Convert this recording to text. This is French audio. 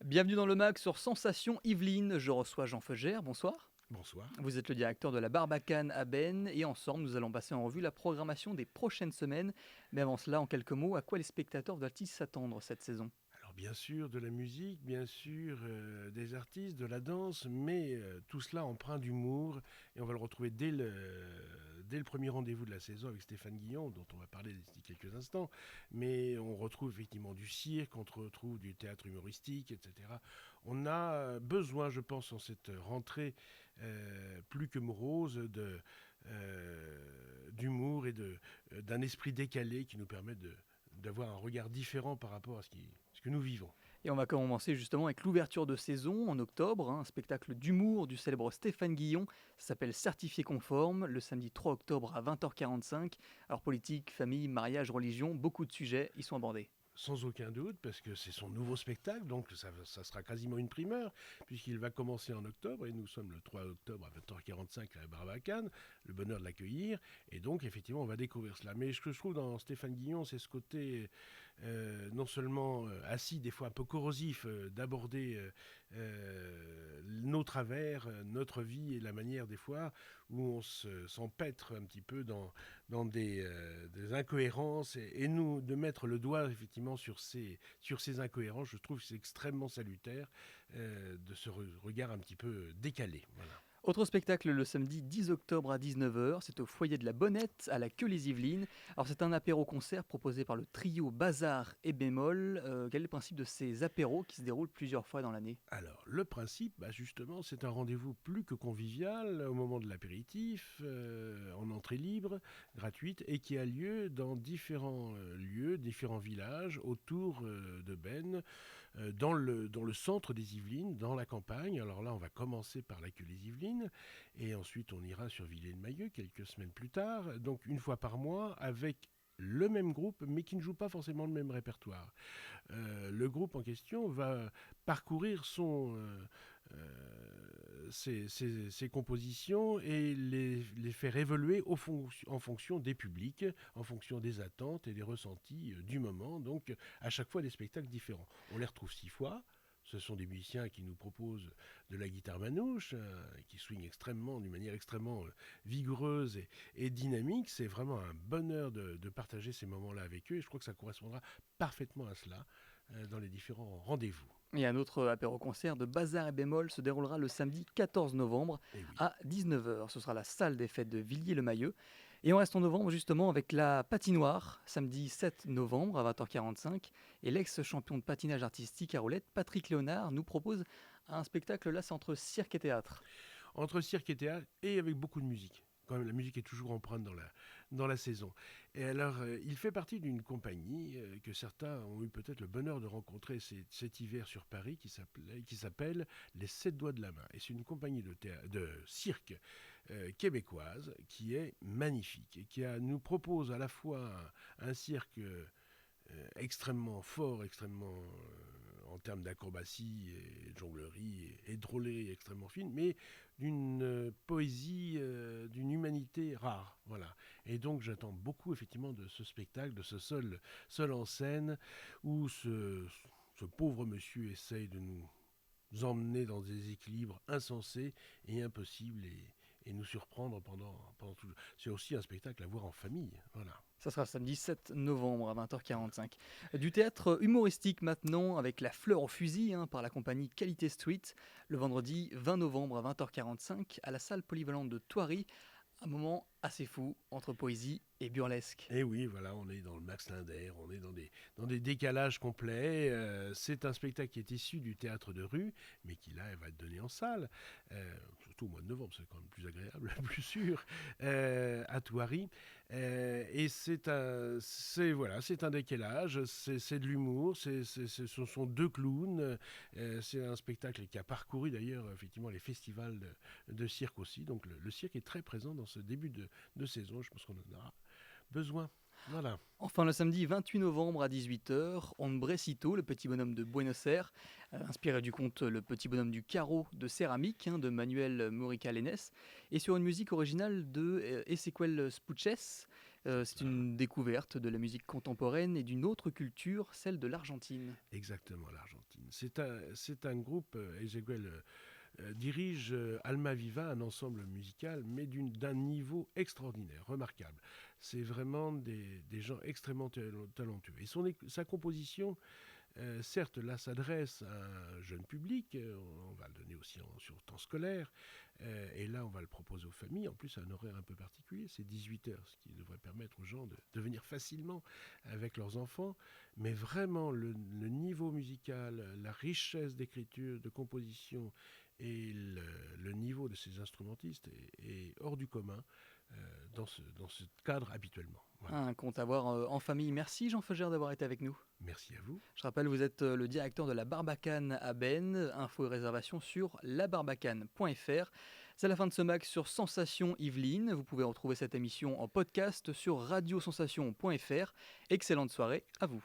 Bienvenue dans le MAG sur Sensation Yvelines. Je reçois Jean Feugère, bonsoir. Bonsoir. Vous êtes le directeur de la Barbacane à Bennes et ensemble nous allons passer en revue la programmation des prochaines semaines. Mais avant cela, en quelques mots, à quoi les spectateurs doivent-ils s'attendre cette saison? Alors bien sûr de la musique, bien sûr des artistes, de la danse, mais tout cela empreint d'humour et on va le retrouver dès le premier rendez-vous de la saison avec Stéphane Guillon, dont on va parler d'ici quelques instants. Mais on retrouve effectivement du cirque, on retrouve du théâtre humoristique, etc. On a besoin, je pense, en cette rentrée plus que morose, d'humour et d'un esprit décalé qui nous permet d'avoir un regard différent par rapport à ce que nous vivons. Et on va commencer justement avec l'ouverture de saison en octobre, un spectacle d'humour du célèbre Stéphane Guillon. Ça s'appelle Certifié conforme, le samedi 3 octobre à 20h45. Alors politique, famille, mariage, religion, beaucoup de sujets y sont abordés. Sans aucun doute, parce que c'est son nouveau spectacle, donc ça sera quasiment une primeur, puisqu'il va commencer en octobre, et nous sommes le 3 octobre à 20h45 à la Barbacane, le bonheur de l'accueillir, et donc effectivement on va découvrir cela. Mais ce que je trouve dans Stéphane Guillon, c'est ce côté non seulement assis, des fois un peu corrosif, d'aborder nos travers, notre vie, et la manière des fois où on s'empêtre un petit peu dans des incohérences, et nous de mettre le doigt effectivement sur ces incohérences. Je trouve que c'est extrêmement salutaire de ce regard un petit peu décalé. Voilà. Autre spectacle le samedi 10 octobre à 19h, c'est au foyer de la Bonnette à la Queue-les-Yvelines. Alors c'est un apéro-concert proposé par le trio Bazar et Bémol. Quel est le principe de ces apéros qui se déroulent plusieurs fois dans l'année? Alors, le principe, justement, c'est un rendez-vous plus que convivial au moment de l'apéritif, en entrée libre, gratuite, et qui a lieu dans différents lieux, différents villages autour de Bennes, dans le centre des Yvelines, dans la campagne. Alors là, on va commencer par la Queue-les-Yvelines, et ensuite on ira sur Villers-le-Mahieu quelques semaines plus tard, donc une fois par mois, avec le même groupe, mais qui ne joue pas forcément le même répertoire. Le groupe en question va parcourir ses compositions et les faire évoluer en fonction des publics, en fonction des attentes et des ressentis du moment. Donc à chaque fois des spectacles différents. On les retrouve 6 fois. Ce sont des musiciens qui nous proposent de la guitare manouche, qui swing d'une manière extrêmement vigoureuse et dynamique. C'est vraiment un bonheur de partager ces moments-là avec eux, et je crois que ça correspondra parfaitement à cela dans les différents rendez-vous. Et un autre apéro-concert de Bazar et Bémol se déroulera le samedi 14 novembre Et oui. à 19h. Ce sera la salle des fêtes de Villiers-le-Mahieu. Et on reste en novembre justement avec la patinoire, samedi 7 novembre à 20h45. Et l'ex-champion de patinage artistique à roulettes, Patrick Léonard, nous propose un spectacle, là c'est entre cirque et théâtre. Entre cirque et théâtre, et avec beaucoup de musique. Quand même, la musique est toujours empreinte dans la saison. Et alors, il fait partie d'une compagnie que certains ont eu peut-être le bonheur de rencontrer cet hiver sur Paris, qui s'appelle Les Sept Doigts de la Main. Et c'est une compagnie de cirque québécoise qui est magnifique et nous propose à la fois un cirque extrêmement fort, extrêmement en termes d'acrobatie et de jonglerie et drôlerie extrêmement fine, mais d'une poésie, d'une humanité rare. Voilà. Et donc j'attends beaucoup effectivement de ce spectacle, de ce seul en scène, où ce pauvre monsieur essaye de nous emmener dans des équilibres insensés et impossibles, et nous surprendre pendant tout. C'est aussi un spectacle à voir en famille. Voilà. Ça sera samedi 7 novembre à 20h45. Du théâtre humoristique maintenant avec La Fleur au fusil par la compagnie Qualité Street. Le vendredi 20 novembre à 20h45 à la salle polyvalente de Thoiry. Un moment assez fou entre poésie et burlesque. Et oui, voilà, on est dans le Max Linder, on est dans des décalages complets. C'est un spectacle qui est issu du théâtre de rue, mais qui là va être donné en salle, surtout au mois de novembre, c'est quand même plus agréable, plus sûr, à Thoiry. Et c'est un décalage, c'est de l'humour, ce sont deux clowns. C'est un spectacle qui a parcouru d'ailleurs effectivement les festivals de cirque aussi. Donc le cirque est très présent dans ce début de saison. Je pense qu'on en aura besoin. Voilà. Enfin, le samedi 28 novembre à 18h, Hombrecito, le petit bonhomme de Buenos Aires, inspiré du conte Le petit bonhomme du carreau de céramique de Manuel Murica Lenes, et sur une musique originale de Ezequiel Spuches. C'est une découverte de la musique contemporaine et d'une autre culture, celle de l'Argentine. Exactement, l'Argentine. C'est un groupe, Ezequiel dirige Alma Viva, un ensemble musical, mais d'un niveau extraordinaire, remarquable. C'est vraiment des gens extrêmement talentueux. Et sa composition, certes, là, s'adresse à un jeune public, on va le donner aussi sur temps scolaire, et là, on va le proposer aux familles, en plus, à un horaire un peu particulier, c'est 18 heures, ce qui devrait permettre aux gens de venir facilement avec leurs enfants, mais vraiment, le niveau musical, la richesse d'écriture, de composition, et le niveau de ces instrumentistes est hors du commun dans ce cadre habituellement. Voilà. Un compte à voir en famille. Merci Jean Feugère d'avoir été avec nous. Merci à vous. Je rappelle, vous êtes le directeur de la Barbacane à Ben. Infos et réservations sur labarbacane.fr. C'est la fin de ce mag sur Sensation Yvelines. Vous pouvez retrouver cette émission en podcast sur radiosensation.fr. Excellente soirée à vous.